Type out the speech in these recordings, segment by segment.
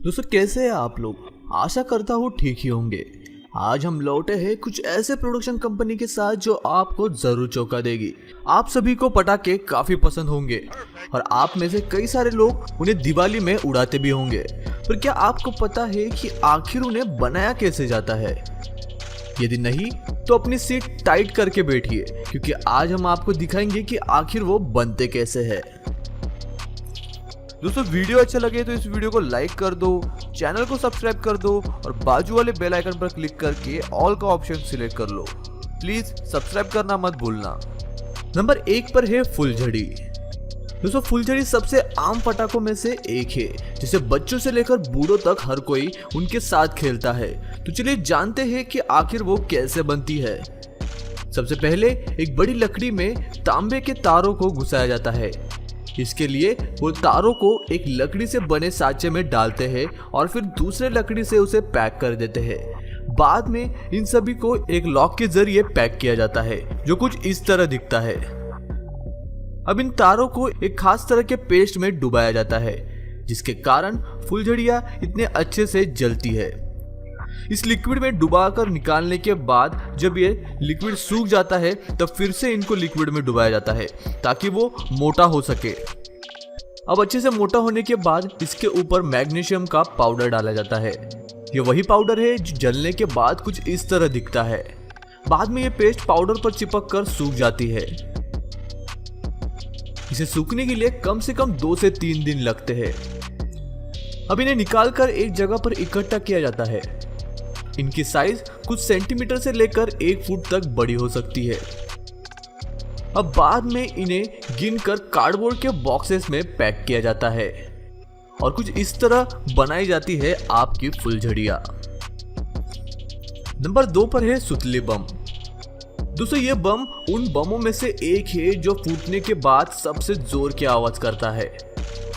दोस्तों कैसे हैं आप लोग। आशा करता हूँ ठीक ही होंगे। आज हम लौटे हैं कुछ ऐसे प्रोडक्शन कंपनी के साथ जो आपको जरूर चौंका देगी। आप सभी को पटाखे काफी पसंद होंगे और आप में से कई सारे लोग उन्हें दिवाली में उड़ाते भी होंगे। पर क्या आपको पता है कि आखिर उन्हें बनाया कैसे जाता है? यदि नहीं तो अपनी सीट टाइट करके बैठिए, क्योंकि आज हम आपको दिखाएंगे कि आखिर वो बनते कैसे हैं। दोस्तों वीडियो अच्छा लगे तो इस वीडियो को लाइक कर दो, चैनल को सब्सक्राइब कर दो और बाजू वाले बेल आइकन पर क्लिक करके ऑल का ऑप्शन सिलेक्ट कर लो। प्लीज सब्सक्राइब करना मत भूलना। नंबर 1 पर है फुलझड़ी। दोस्तों फुलझड़ी सबसे आम पटाखों में से एक है, जिसे बच्चों से लेकर बूढ़ों तक हर कोई उनके साथ खेलता है। तो चलिए जानते हैं कि आखिर वो कैसे बनती है। सबसे पहले एक बड़ी लकड़ी में तांबे के तारों को घुसाया जाता है। इसके लिए वो तारों को एक लकड़ी से बने सांचे में डालते हैं और फिर दूसरे लकड़ी से उसे पैक कर देते हैं। बाद में इन सभी को एक लॉक के जरिए पैक किया जाता है, जो कुछ इस तरह दिखता है। अब इन तारों को एक खास तरह के पेस्ट में डुबाया जाता है, जिसके कारण फुलझड़ियां इतने अच्छे से जलती है। इस लिक्विड में डुबाकर निकालने के बाद जब ये लिक्विड सूख जाता है तब फिर से इनको लिक्विड में डुबाया जाता है ताकि वो मोटा हो सके। अब अच्छे से मोटा होने के बाद इसके ऊपर मैग्नीशियम का पाउडर डाला जाता है। ये वही पाउडर है जो जलने के बाद कुछ इस तरह दिखता है। बाद में ये पेस्ट पाउडर पर चिपक कर सूख जाती है। इसे सूखने के लिए कम से कम 2 से 3 दिन लगते हैं। अब इन्हें निकालकर एक जगह पर इकट्ठा किया जाता है। इनकी साइज कुछ सेंटीमीटर से लेकर 1 फुट तक बड़ी हो सकती है। अब बाद में इन्हें गिनकर कार्डबोर्ड के बॉक्सेस में पैक किया जाता है और कुछ इस तरह बनाई जाती है आपकी फुलझड़ियां। नंबर 2 पर है सुतली बम। दोस्तों ये बम उन बमों में से एक है जो फूटने के बाद सबसे जोर की आवाज करता है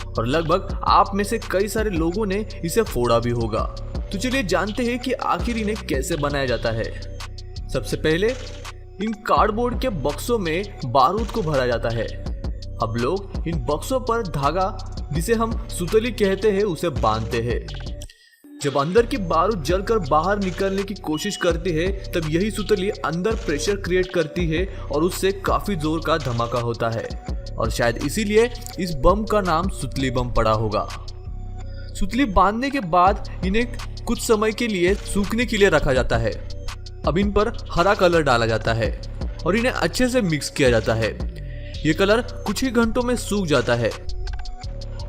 और लगभग आप में से कई सारे लोगों ने इसे फोड़ा भी होगा। तो चलिए जानते हैं कि आखिर इन्हें कैसे बनाया जाता है। सबसे पहले इन कार्डबोर्ड के बक्सों में बारूद को भरा जाता है। अब लोग इन बक्सों पर धागा, जिसे हम सुतली कहते हैं, उसे बांधते हैं। जब अंदर की बारूद जलकर बाहर निकलने की कोशिश करती है तब यही सुतली अंदर प्रेशर क्रिएट करती है और उससे काफी जोर का धमाका होता है और शायद इसीलिए इस बम का नाम सुतली बम पड़ा होगा। सुतली बांधने के बाद इन्हें कुछ समय के लिए सूखने के लिए रखा जाता है। अब इन पर हरा कलर डाला जाता है और इन्हें अच्छे से मिक्स किया जाता है। ये कलर कुछ ही घंटों में सूख जाता है।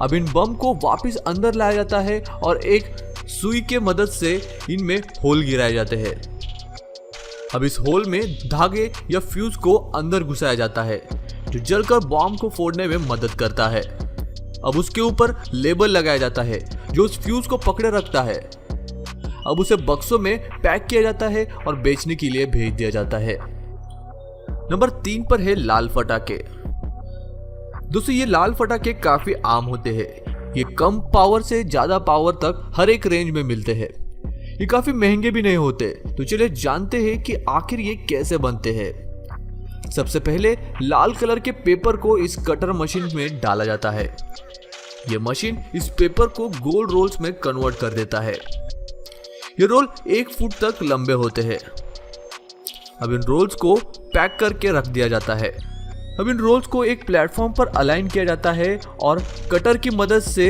अब इन बम को वापस अंदर लाया जाता है और एक सुई के मदद से इनमें होल गिराए जाते हैं। अब इस होल में धागे या फ्यूज को अंदर घुसाया जाता है, जो जलकर बॉम्ब को फोड़ने में मदद करता है। अब उसके ऊपर लेबल लगाया जाता है जो उस फ्यूज को पकड़े रखता है। अब उसे बक्सों में पैक किया जाता है और बेचने के लिए भेज दिया जाता है। नंबर 3 पर है लाल फटाके। दोस्तों ये लाल फटाके काफी आम होते हैं। ये कम पावर से ज्यादा पावर तक हर एक रेंज में मिलते हैं। ये काफी महंगे भी नहीं होते। तो चलिए जानते हैं कि आखिर ये कैसे बनते हैं। सबसे पहले लाल कलर के पेपर को इस कटर मशीन में डाला जाता है। यह मशीन इस पेपर को गोल रोल्स में कन्वर्ट कर देता है। ये रोल 1 फुट तक लंबे होते हैं। अब इन रोल्स को पैक करके रख दिया जाता है। अब इन रोल्स को एक प्लेटफॉर्म पर अलाइन किया जाता है और कटर की मदद से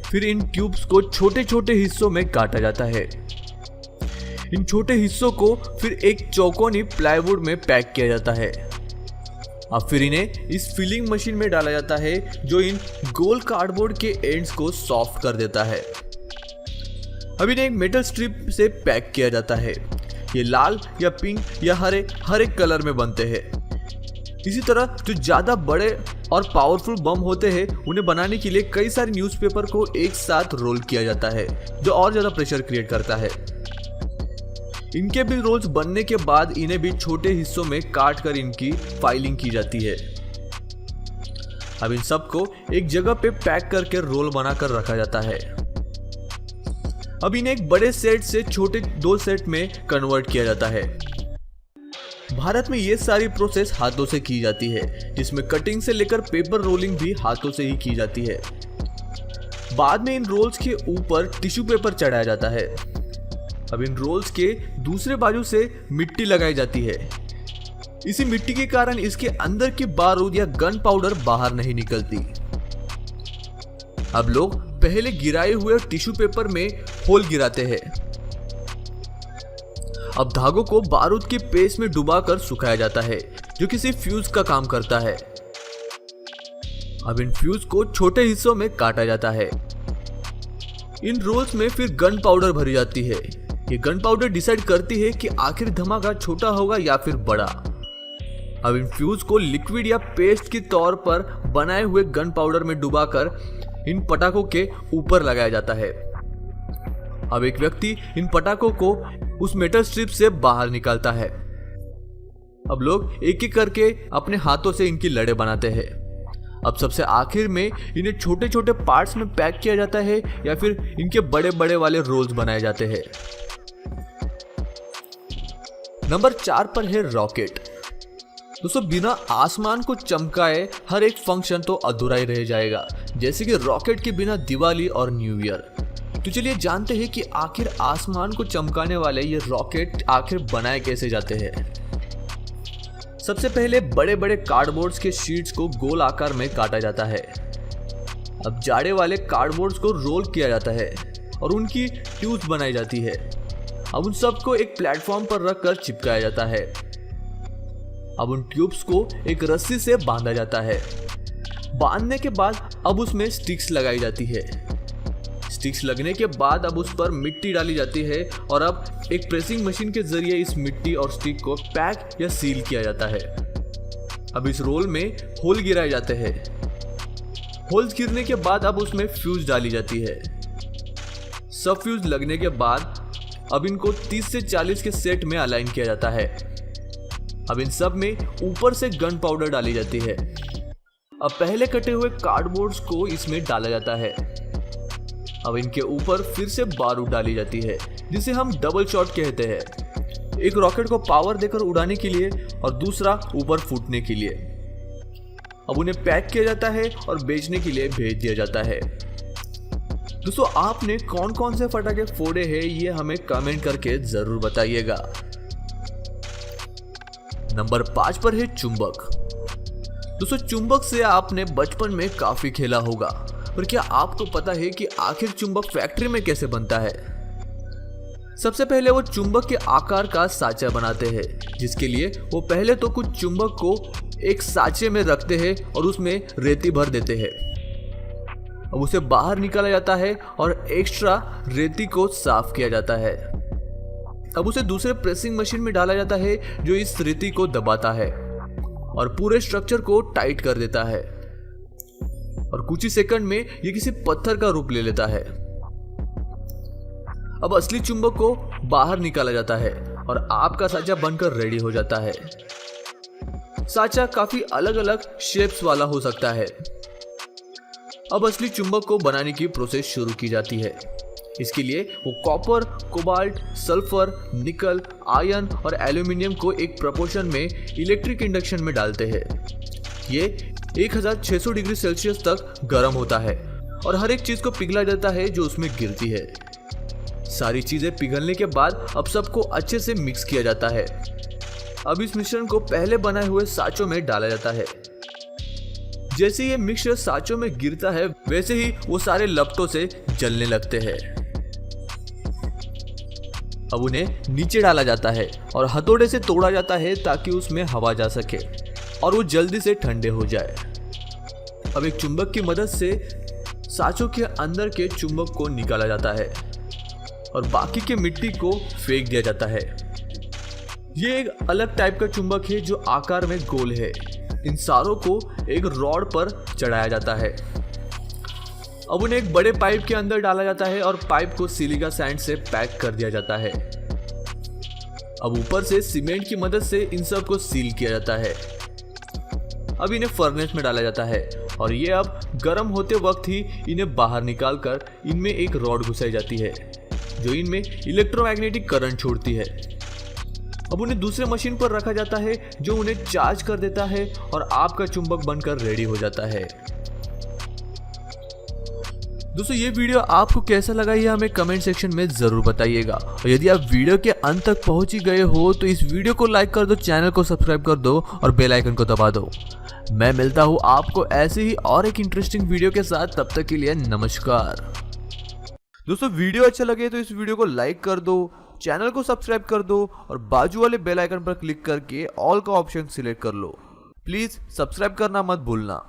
फिर इन ट्यूब्स को छोटे छोटे हिस्सों में काटा जाता है। इन छोटे हिस्सों को फिर एक चौकोनी प्लाईवुड में पैक किया जाता है। अब फिर इन्हें इस फिलिंग मशीन में डाला जाता है, जो इन गोल कार्डबोर्ड के एंड्स को सॉफ्ट कर देता है। अब इन्हें एक मेटल स्ट्रिप से पैक किया जाता है। ये लाल या पिंक या हर एक कलर में बनते हैं। इसी तरह जो ज्यादा बड़े और पावरफुल बम होते हैं उन्हें बनाने के लिए कई सारे न्यूज़पेपर को एक साथ रोल किया जाता है, जो और ज्यादा प्रेशर क्रिएट करता है। इनके भी रोल्स बनने के बाद इन्हें भी छोटे हिस्सों में काट कर इनकी फाइलिंग की जाती है। अब इन सबको एक जगह पे पैक करके रोल बनाकर रखा जाता है। अब इन्हें एक बड़े सेट से छोटे 2 सेट में कन्वर्ट किया जाता है। भारत में ये सारी प्रोसेस हाथों से की जाती है, जिसमें कटिंग से लेकर पेपर रोलिंग भी हाथों से ही की जाती है। बाद में इन रोल्स के ऊपर टिश्यू पेपर चढ़ाया जाता है। अब इन रोल्स के दूसरे बाजू से मिट्टी लगाई जाती है। इसी मिट्टी के कारण इसके अंदर की बारूद या गन पाउडर बाहर नहीं निकलती। अब लोग पहले गिराए हुए टिश्यू पेपर में होल गिराते हैं। अब धागों को बारूद के पेस्ट में डुबाकर सुखाया जाता है, जो किसी फ्यूज का काम करता है। अब इन फ्यूज को छोटे हिस्सों में काटा जाता है। इन रोल्स में फिर गन पाउडर भरी जाती है। ये गन पाउडर डिसाइड करती है कि आखिर धमाका छोटा होगा या फिर बड़ा। अब इन फ्यूज को लिक्विड या पेस्ट के तौर पर बनाए हुए गन पाउडर में डुबाकर इन पटाखों के ऊपर लगाया जाता है। अब एक व्यक्ति इन पटाखों को उस मेटल स्ट्रिप से बाहर निकालता है। अब लोग एक एक करके अपने हाथों से इनकी लड़े बनाते हैं। अब सबसे आखिर में इन्हें छोटे छोटे पार्ट्स में पैक किया जाता है या फिर इनके बड़े बड़े वाले रोल्स बनाए जाते हैं। नंबर 4 पर है रॉकेट। दोस्तों, बिना आसमान को चमकाए हर एक फंक्शन तो अधूरा ही रह जाएगा, जैसे कि रॉकेट के बिना दिवाली और न्यू ईयर। तो चलिए जानते हैं कि आखिर आसमान को चमकाने वाले ये रॉकेट आखिर बनाए कैसे जाते हैं। सबसे पहले बड़े बड़े कार्डबोर्ड्स के शीट्स को गोल आकार में काटा जाता है। अब जाड़े वाले कार्डबोर्ड्स को रोल किया जाता है और उनकी ट्यूब्स बनाई जाती है। अब उन सबको एक प्लेटफॉर्म पर रखकर चिपकाया जाता है। अब उन ट्यूब्स को एक रस्सी से बांधा जाता है। बांधने के बाद अब उसमें स्टिक्स लगाई जाती है। स्टिक्स लगने के बाद अब उस पर मिट्टी डाली जाती है और अब एक प्रेसिंग मशीन के जरिए इस मिट्टी और स्टिक को पैक या सील किया जाता है। अब इस रोल में होल गिराए जाते हैं। होल्स गिरने के बाद अब उसमें फ्यूज डाली जाती है। सब फ्यूज लगने के बाद अब इनको 30 से 40 के सेट में अलाइन किया जाता है। अब इन सब में ऊपर से गन पाउडर डाली जाती है। अब पहले कटे हुए कार्डबोर्ड्स को इसमें डाला जाता है। अब इनके ऊपर फिर से बारूद डाली जाती है, जिसे हम डबल शॉट कहते हैं। एक रॉकेट को पावर देकर उड़ाने के लिए और दूसरा ऊपर फूटने के लिए। अब उन्हें पैक किया जाता है और बेचने के लिए भेज दिया जाता है। दोस्तों, आपने कौन कौन से पटाखे फोड़े हैं ये हमें कमेंट करके जरूर बताइएगा। नंबर 5 पर है चुंबक। दोस्तों, चुंबक से आपने बचपन में काफी खेला होगा, पर क्या आपको पता है कि आखिर चुंबक फैक्ट्री में कैसे बनता है? सबसे पहले वो चुंबक के आकार का साँचा बनाते हैं, जिसके लिए वो पहले तो कुछ चुंबक को एक साँचे में रखते हैं और उसमें रेती भर देते हैं। अब उसे बाहर निकाला जाता है और एक्स्ट्रा रेती को साफ किया जाता है। अब उसे दूसरे प्रेसिंग मशीन में डाला जाता है, जो इस रेती को दबाता है और पूरे स्ट्रक्चर को टाइट कर देता है और कुछ ही सेकंड में ये किसी पत्थर का रूप ले लेता है। अब असली चुंबक को बाहर निकाला जाता है और आपका साँचा बनकर रेडी हो जाता है। साँचा काफी अलग अलग शेप्स वाला हो सकता है। अब असली चुंबक को बनाने की प्रोसेस शुरू की जाती है। इसके लिए वो कॉपर, कोबाल्ट, सल्फर, निकल, आयरन और एल्यूमिनियम को एक प्रोपोर्शन में इलेक्ट्रिक इंडक्शन में डालते हैं। ये 1600 डिग्री सेल्सियस तक गर्म होता है और हर एक चीज को पिघला जाता है जो उसमें गिरती है। सारी चीजें पिघलने के बाद अब सबको अच्छे से मिक्स किया जाता है। अब इस मिश्रण को पहले बनाए हुए साँचों में डाला जाता है। जैसे ये मिक्सचर साँचों में गिरता है, वैसे ही वो सारे लपटों से जलने लगते हैं। अब उन्हें नीचे डाला जाता है और हथौड़े से तोड़ा जाता है ताकि उसमें हवा जा सके और वो जल्दी से ठंडे हो जाए। अब एक चुंबक की मदद से साँचों के अंदर के चुंबक को निकाला जाता है और बाकी के मिट्टी को फेंक दिया जाता है। ये एक अलग टाइप का चुंबक है जो आकार में गोल है। इन सारों को एक रॉड पर चढ़ाया जाता है। अब उन्हें एक बड़े पाइप के अंदर डाला जाता है और पाइप को सिलिका सैंड से पैक कर दिया जाता है। अब ऊपर से सीमेंट की मदद से इन सब को सील किया जाता है। अब इन्हें फर्नेस में डाला जाता है और ये अब गर्म होते वक्त ही इन्हें बाहर निकालकर इनमें एक रॉड घुसाई जाती है जो इनमें इलेक्ट्रोमैग्नेटिक करंट छोड़ती है। अब उन्हें दूसरे मशीन पर रखा जाता है जो उन्हें चार्ज कर देता है और आपका चुंबक बनकर रेडी हो जाता है। दोस्तों ये वीडियो आपको कैसा लगा ये हमें कमेंट सेक्शन में जरूर बताइएगा। और यदि आप वीडियो के अंत तक पहुंच ही गए हो तो इस वीडियो को लाइक कर दो, चैनल को सब्सक्राइब कर दो और बेल आइकन को दबा दो। मैं मिलता हूं आपको ऐसे ही और एक इंटरेस्टिंग वीडियो के साथ, तब तक के लिए नमस्कार। दोस्तों वीडियो अच्छा लगे तो इस वीडियो को लाइक कर दो, चैनल को सब्सक्राइब कर दो और बाजू वाले बेल आइकन पर क्लिक करके ऑल का ऑप्शन सिलेक्ट कर लो। प्लीज सब्सक्राइब करना मत भूलना।